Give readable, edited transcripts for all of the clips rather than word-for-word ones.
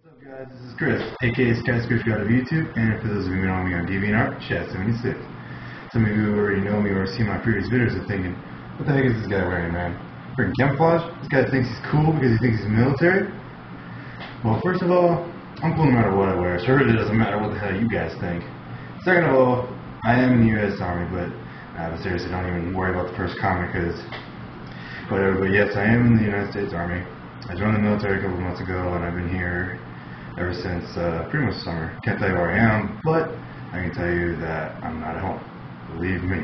What's up guys, this is Chris, aka SkyScourgeGod of YouTube, and for those of you who know me on DeviantArt, Chat76. Some of you who already know me or seen my previous videos are thinking, what the heck is this guy wearing, man? Freaking camouflage? This guy thinks he's cool because he thinks he's military? Well, first of all, I'm cool no matter what I wear, so it really doesn't matter what the hell you guys think. Second of all, I am in the U.S. Army, but seriously, don't even worry about the first comment because whatever, but yes, I am in the United States Army. I joined the military a couple of months ago, and I've been here ever since pretty much summer. Can't tell you where I am, but I can tell you that I'm not at home. Believe me.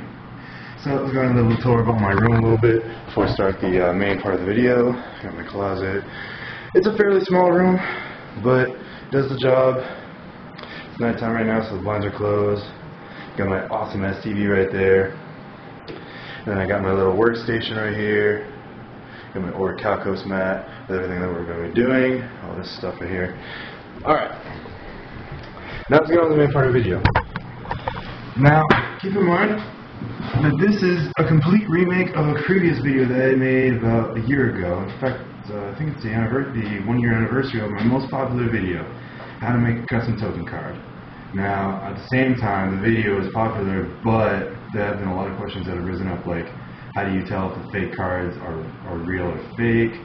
So let's go on a little tour about my room a little bit before I start the main part of the video. Got my closet. It's a fairly small room, but it does the job. It's nighttime right now, so the blinds are closed. Got my awesome ass TV right there. And then I got my little workstation right here. Got my Orichalcos mat with everything that we're going to be doing. All this stuff right here. Alright. Now let's get on to the main part of the video. Now, keep in mind that this is a complete remake of a previous video that I made about a year ago. In fact, I think it's the 1 year anniversary of my most popular video, how to make a custom token card. Now, at the same time, the video is popular, but there have been a lot of questions that have risen up, like, how do you tell if the fake cards are real or fake?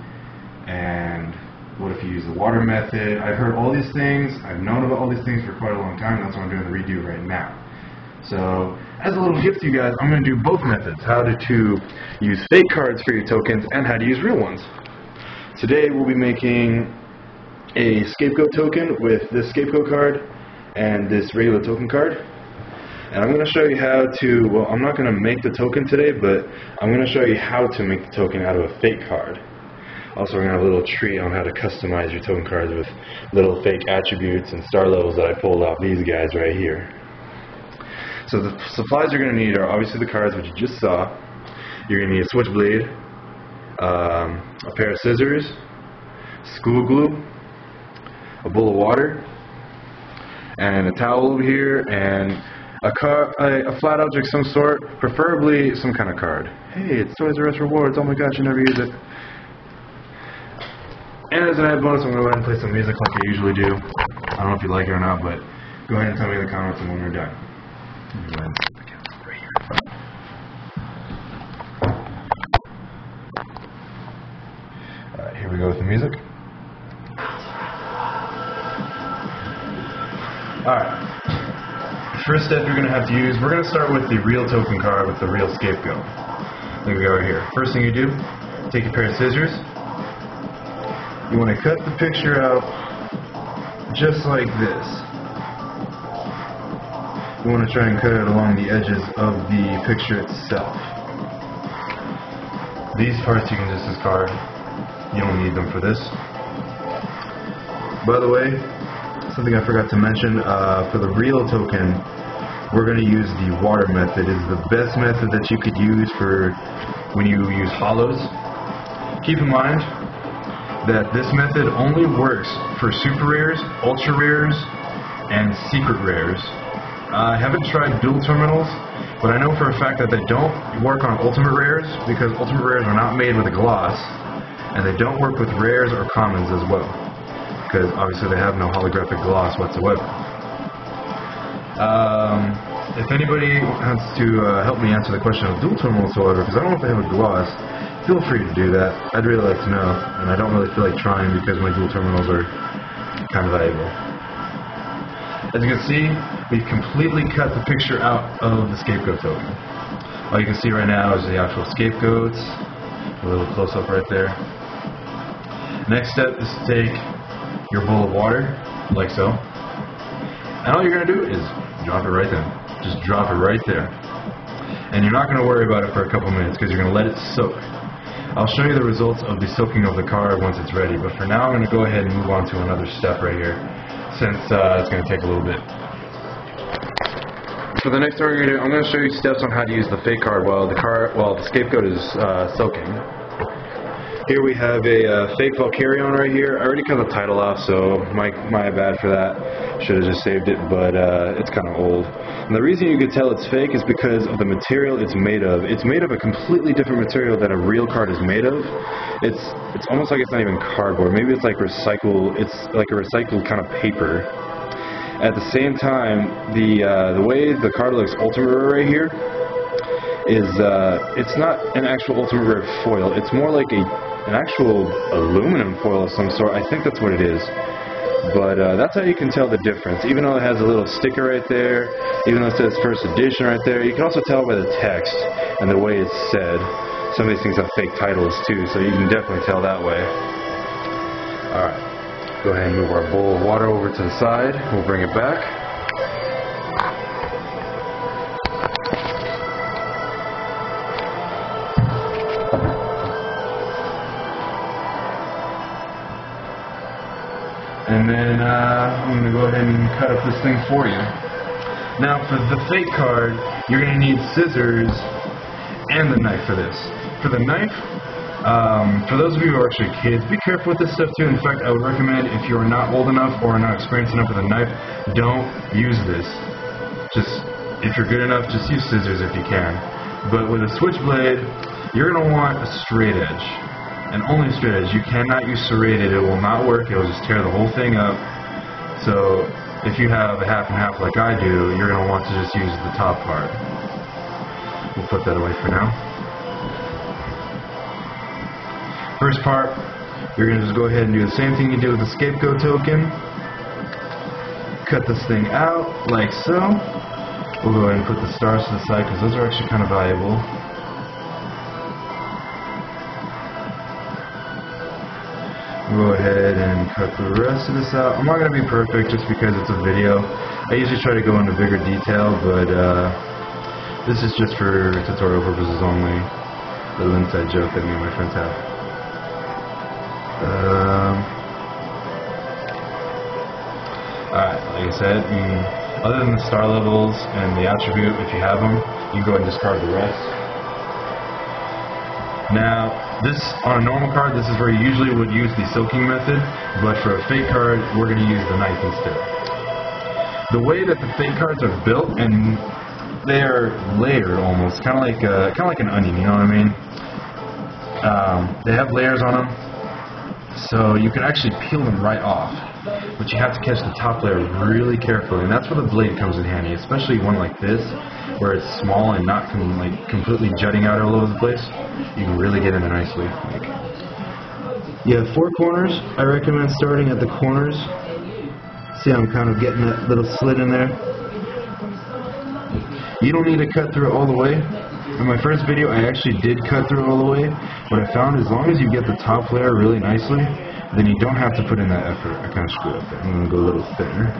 And what if you use the water method? I've heard all these things. I've known about all these things for quite a long time. That's why I'm doing the redo right now. So, as a little gift to you guys, I'm going to do both methods. How to use fake cards for your tokens and how to use real ones. Today we'll be making a scapegoat token with this scapegoat card and this regular token card. And I'm going to show you how to, well, I'm not going to make the token today, but I'm going to show you how to make the token out of a fake card. Also, we're going to have a little treat on how to customize your token cards with little fake attributes and star levels that I pulled off these guys right here. So the supplies you're going to need are obviously the cards, which you just saw. You're going to need a switchblade, a pair of scissors, school glue, a bowl of water, and a towel over here, and a flat object of some sort, preferably some kind of card. Hey, it's Toys R Us Rewards. Oh my gosh, you never use it. And as an added bonus, I'm going to go ahead and play some music like I usually do. I don't know if you like it or not, but go ahead and tell me in the comments when we're done. Alright, here we go with the music. Alright. First step you're going to have to use, we're going to start with the real token card with the real scapegoat. There we go right here. First thing you do, take a pair of scissors. You want to cut the picture out just like this. You want to try and cut it along the edges of the picture itself. These parts you can just discard. You don't need them for this. By the way, something I forgot to mention, for the real token, we're going to use the water method. It's the best method that you could use for when you use hollows. Keep in mind that this method only works for super rares, ultra rares, and secret rares. I haven't tried dual terminals, but I know for a fact that they don't work on ultimate rares because ultimate rares are not made with a gloss, and they don't work with rares or commons as well, because obviously they have no holographic gloss whatsoever. If anybody wants to help me answer the question of dual terminals, however, because I don't know if they have a gloss, feel free to do that. I'd really like to know, and I don't really feel like trying because my dual terminals are kind of valuable. As you can see, we've completely cut the picture out of the scapegoat token. All you can see right now is the actual scapegoats, a little close-up right there. Next step is to take your bowl of water, like so, and all you're going to do is drop it right there. Just drop it right there. And you're not going to worry about it for a couple minutes because you're going to let it soak. I'll show you the results of the soaking of the card once it's ready, but for now I'm going to go ahead and move on to another step right here, since it's going to take a little bit. For the next thing we're going to do, I'm going to show you steps on how to use the fake card while the scapegoat is soaking. Here we have a fake Valkyrion right here. I already cut the title off, so my bad for that. Should have just saved it, but it's kind of old. And the reason you could tell it's fake is because of the material it's made of. It's made of a completely different material that a real card is made of. It's almost like it's not even cardboard. Maybe it's like recycled. It's like a recycled kind of paper. At the same time, the way the card looks Ultimate Rare right here is it's not an actual Ultimate Rare foil. It's more like an actual aluminum foil of some sort. I think that's what it is. But that's how you can tell the difference. Even though it has a little sticker right there, even though it says first edition right there, you can also tell by the text and the way it's said. Some of these things have fake titles too, so you can definitely tell that way. Alright, go ahead and move our bowl of water over to the side. We'll bring it back. And then I'm going to go ahead and cut up this thing for you. Now for the fake card, you're going to need scissors and the knife for this. For the knife, for those of you who are actually kids, be careful with this stuff too. In fact, I would recommend if you are not old enough or not experienced enough with a knife, don't use this. Just, if you're good enough, just use scissors if you can. But with a switchblade, you're going to want a straight edge. And only straight edge. You cannot use serrated. It will not work. It will just tear the whole thing up. So if you have a half and half like I do, you're going to want to just use the top part. We'll put that away for now. First part, you're going to just go ahead and do the same thing you did with the scapegoat token. Cut this thing out like so. We'll go ahead and put the stars to the side because those are actually kind of valuable. Go ahead and cut the rest of this out. I'm not going to be perfect just because it's a video. I usually try to go into bigger detail, but this is just for tutorial purposes only. A little inside joke that me and my friends have. Alright, like I said, other than the star levels and the attribute, if you have them, you can go ahead and discard the rest. Now, this, on a normal card, this is where you usually would use the soaking method, but for a fake card, we're going to use the knife instead. The way that the fake cards are built, and they are layered almost, kind of like an onion, you know what I mean? They have layers on them, so you can actually peel them right off, but you have to catch the top layer really carefully, and that's where the blade comes in handy, especially one like this, where it's small and not completely jutting out all over the place. You can really get in there nicely. You have 4 corners. I recommend starting at the corners. See how I'm kind of getting that little slit in there? You don't need to cut through it all the way. In my first video, I actually did cut through it all the way. What I found, as long as you get the top layer really nicely, then you don't have to put in that effort. I kind of screwed up there. I'm going to go a little thinner.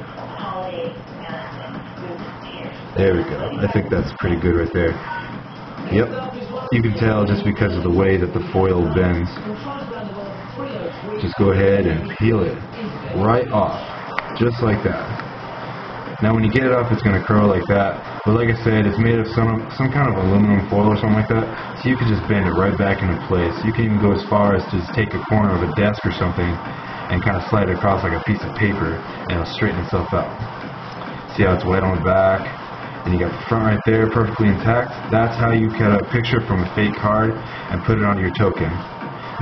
There we go. I think that's pretty good right there. Yep. You can tell just because of the way that the foil bends. Just go ahead and peel it right off. Just like that. Now when you get it off, it's going to curl like that. But like I said, it's made of some kind of aluminum foil or something like that. So you can just bend it right back into place. You can even go as far as to just take a corner of a desk or something and kind of slide it across like a piece of paper, and it'll straighten itself out. See how it's white on the back? And you got the front right there perfectly intact. That's how you cut a picture from a fake card and put it onto your token.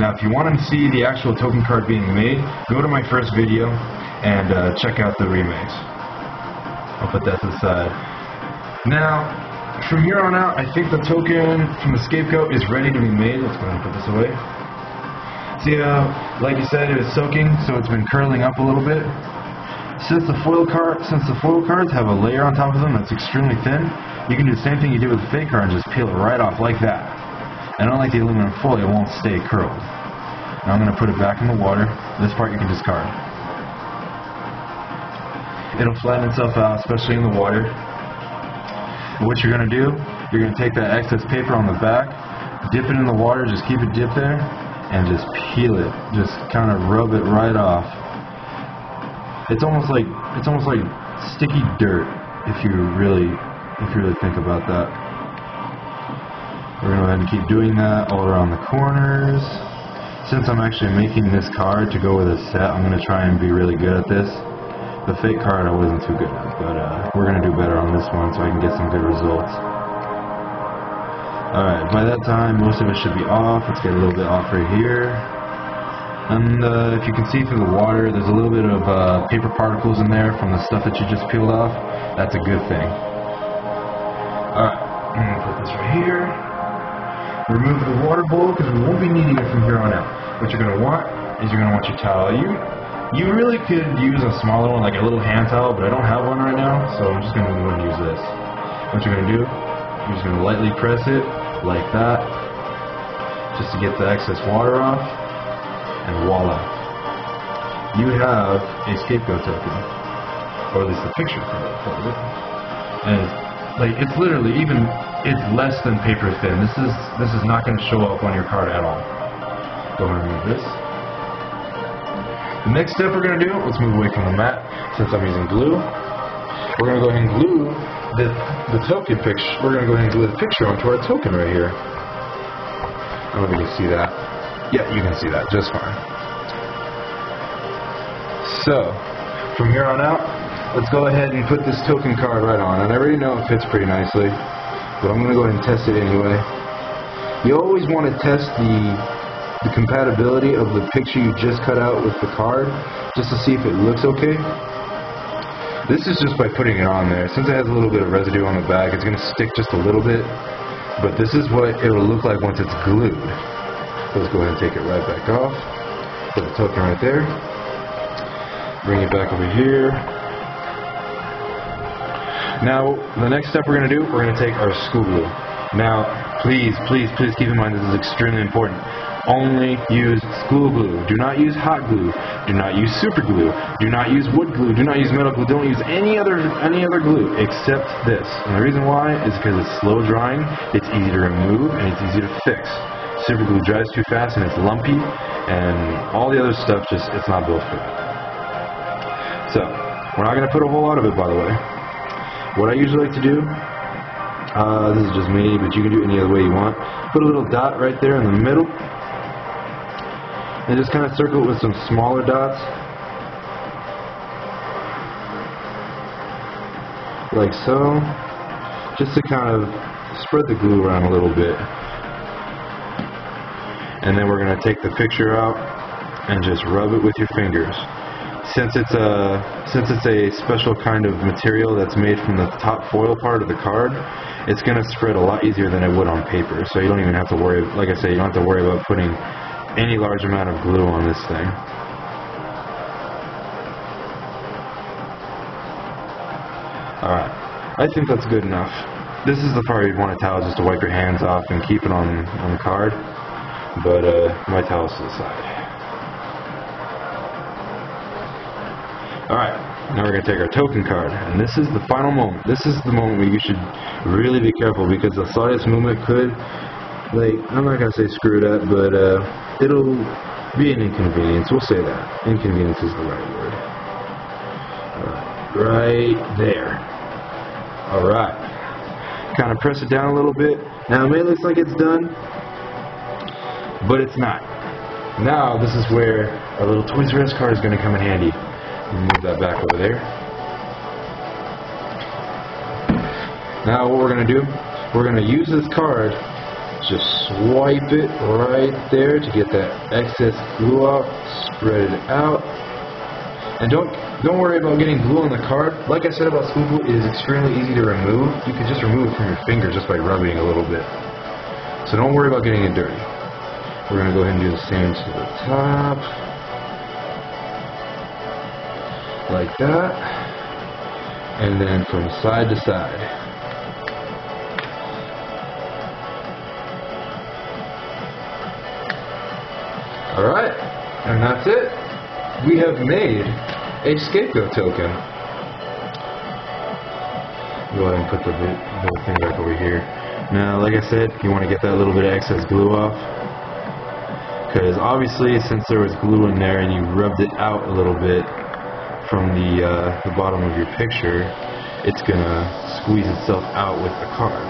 Now if you want to see the actual token card being made, go to my first video and check out the remakes. I'll put that to the side. Now, from here on out, I think the token from the scapegoat is ready to be made. Let's go ahead and put this away. See how, like you said, it was soaking, so it's been curling up a little bit. Since the foil cards have a layer on top of them that's extremely thin, you can do the same thing you did with the fake card and just peel it right off like that. And unlike the aluminum foil, it won't stay curled. Now I'm going to put it back in the water. This part you can discard. It'll flatten itself out, especially in the water. And what you're going to do, you're going to take that excess paper on the back, dip it in the water, just keep it dipped there, and just peel it. Just kind of rub it right off. It's almost like sticky dirt if you really think about that. We're going to go ahead and keep doing that all around the corners. since I'm actually making this card to go with a set, I'm going to try and be really good at this. The fake card I wasn't too good at, but we're going to do better on this one so I can get some good results. Alright, by that time most of it should be off. Let's get a little bit off right here. And if you can see through the water, there's a little bit of paper particles in there from the stuff that you just peeled off. That's a good thing. Alright, I'm going to put this right here. Remove the water bowl because we won't be needing it from here on out. What you're going to want is you're going to want your towel. You really could use a smaller one, like a little hand towel, but I don't have one right now, so I'm just going to go and use this. What you're going to do, you're just going to lightly press it like that, just to get the excess water off, and voila. You have a scapegoat token, or at least a picture of it. And it's literally it's less than paper thin. This is not going to show up on your card at all. Go ahead and remove this. The next step we're going to do, let's move away from the mat since I'm using glue. We're going to go ahead and glue the token picture. We're going to go ahead and glue the picture onto our token right here. I don't know if you can see that. Yeah, you can see that just fine. So, from here on out, let's go ahead and put this token card right on. And I already know it fits pretty nicely, but I'm going to go ahead and test it anyway. You always want to test the compatibility of the picture you just cut out with the card, just to see if it looks okay. This is just by putting it on there. Since it has a little bit of residue on the back, it's going to stick just a little bit, but this is what it will look like once it's glued. Let's go ahead and take it right back off. Put the token right there. Bring it back over here. Now, the next step we're going to do, we're going to take our school glue. Now, please keep in mind this is extremely important. Only use school glue. Do not use hot glue. Do not use super glue. Do not use wood glue. Do not use metal glue. Don't use any other glue except this. And the reason why is because it's slow drying, it's easy to remove, and it's easy to fix. Super glue dries too fast and it's lumpy, and all the other stuff it's not built for that. So, we're not going to put a whole lot of it, by the way. What I usually like to do, this is just me, but you can do it any other way you want. Put a little dot right there in the middle. And just kind of circle it with some smaller dots. Like so. Just to kind of spread the glue around a little bit. And then we're going to take the picture out and just rub it with your fingers. Since it's a special kind of material that's made from the top foil part of the card, it's going to spread a lot easier than it would on paper. So you don't even have to worry, like I say, you don't have to worry about putting any large amount of glue on this thing. Alright, I think that's good enough. This is the part you'd want a towel just to wipe your hands off and keep it on the card, but my towel's to the side. Alright, now we're going to take our token card, and this is the final moment. This is the moment where you should really be careful, because the slightest movement could, I'm not going to say screw it up, but it'll be an inconvenience. We'll say that. Inconvenience is the right word. Right there. Alright. Kind of press it down a little bit. Now it may look like it's done, but it's not. Now this is where our little Toys R Us card is going to come in handy. Move that back over there. Now what we're going to do, we're going to use this card, just swipe it right there to get that excess glue off, spread it out, and don't worry about getting glue on the card. Like I said about school glue, it is extremely easy to remove. You can just remove it from your fingers just by rubbing a little bit. So don't worry about getting it dirty. We're going to go ahead and do the same to the top. Like that. And then from side to side. Alright, and that's it. We have made a scapegoat token. Go ahead and put the thing back over here. Now, like I said, you want to get that little bit of excess glue off, because obviously since there was glue in there and you rubbed it out a little bit from the bottom of your picture, it's going to squeeze itself out with the card.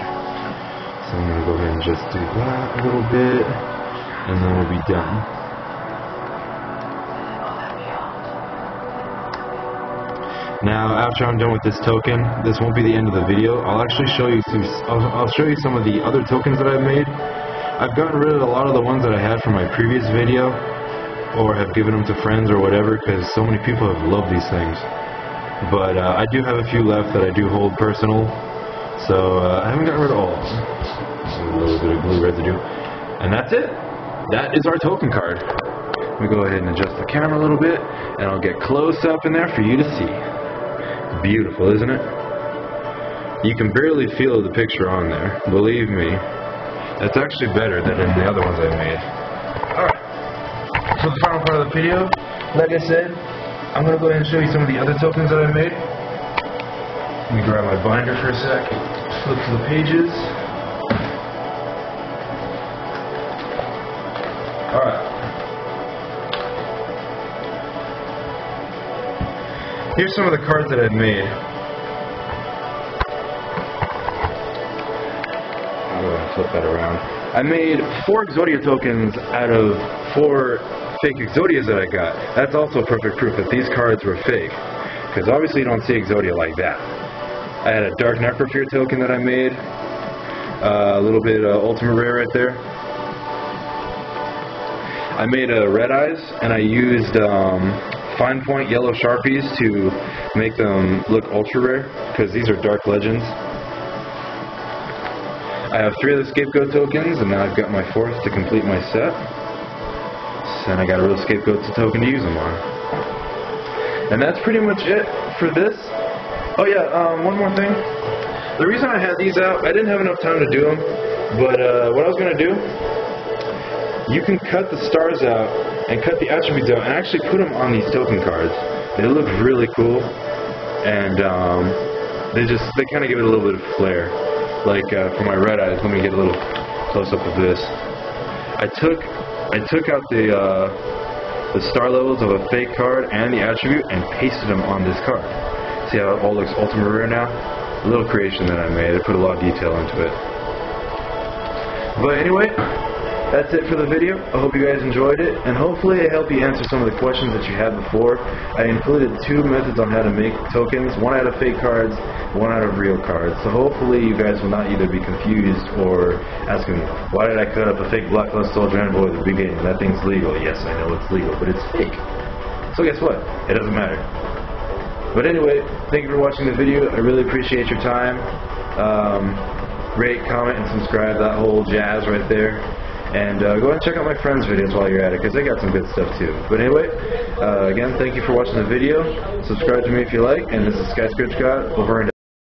So I'm going to go ahead and just do that a little bit, and then we'll be done. Now, after I'm done with this token, this won't be the end of the video. I'll actually show you I'll show you some of the other tokens that I've made. I've gotten rid of a lot of the ones that I had from my previous video, or have given them to friends or whatever, because so many people have loved these things. But I do have a few left that I do hold personal, so I haven't gotten rid of all of them. A little bit of glue residue. And that's it. That is our token card. Let me go ahead and adjust the camera a little bit, and I'll get close up in there for you to see. Beautiful, isn't it? You can barely feel the picture on there. Believe me, that's actually better than in the other ones I've made. Alright, so the final part of the video, like I said, I'm going to go ahead and show you some of the other tokens that I've made. Let me grab my binder for a sec, flip to the pages. Alright. Here's some of the cards that I've made. I'll go ahead and flip that around. I made 4 Exodia tokens out of 4 fake Exodias that I got. That's also perfect proof that these cards were fake, because obviously you don't see Exodia like that. I had a Dark Necrosphere token that I made, a little bit Ultimate Rare right there. I made a Red Eyes, and I used fine point yellow Sharpies to make them look ultra rare, because these are Dark Legends. I have 3 of the Scapegoat tokens, and now I've got my 4th to complete my set. And I got a real Scapegoat token to use them on. And that's pretty much it for this. Oh yeah, one more thing. The reason I had these out, I didn't have enough time to do them, but what I was going to do, you can cut the stars out and cut the attributes out and actually put them on these token cards. They look really cool, and they kind of give it a little bit of flair. Like for my Red Eyes, let me get a little close up of this. I took out the star levels of a fake card and the attribute and pasted them on this card. See how it all looks ultimate rare now? A little creation that I made. I put a lot of detail into it. But anyway, that's it for the video. I hope you guys enjoyed it, and hopefully I helped you answer some of the questions that you had before. I included 2 methods on how to make tokens, one out of fake cards, one out of real cards. So hopefully you guys will not either be confused or asking me, why did I cut up a fake Blacklist Soldier Envoy at the beginning? That thing's legal. Yes, I know it's legal, but it's fake. So guess what? It doesn't matter. But anyway, thank you for watching the video. I really appreciate your time. Rate, comment, and subscribe, that whole jazz right there. And go ahead and check out my friends' videos while you're at it, because they got some good stuff too. But anyway, again, thank you for watching the video. Subscribe to me if you like, and this is SkyScourgeGod over and